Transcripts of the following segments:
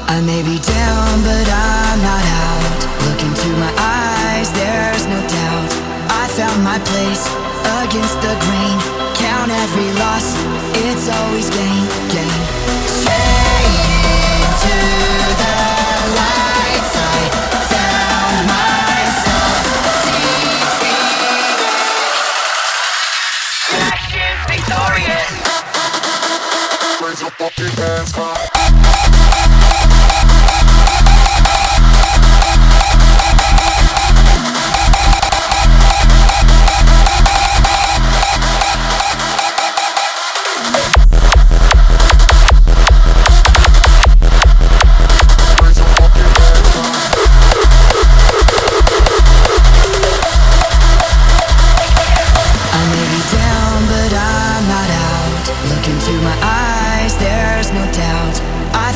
I may be down, but I'm not out. Look into my eyes, there's no doubt. I found my place against the grain. Count every loss, it's always gain, gain. Straight into the light side. Found myself defeated. Ashes victorious. Raise your fucking hands high.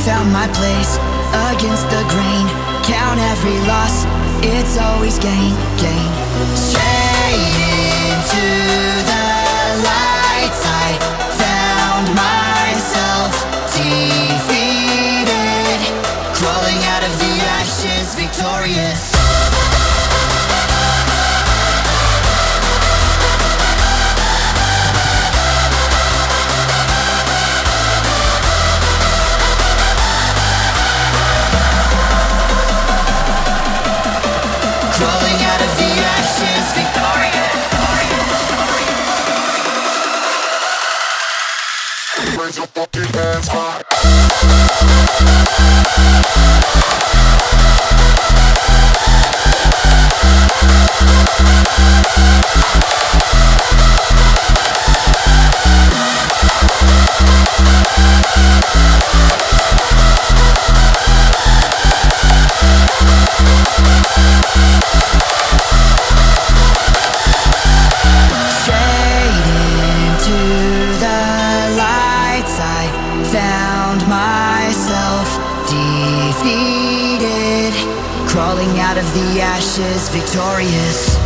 Found my place against the grain. Count every loss, it's always gain, gain. Straight into the light side. Found myself defeated. Crawling out of the ashes, victorious. Crawling out of the ashes, victorious. Raise your fucking hands high. Found myself defeated. Crawling out of the ashes, victorious.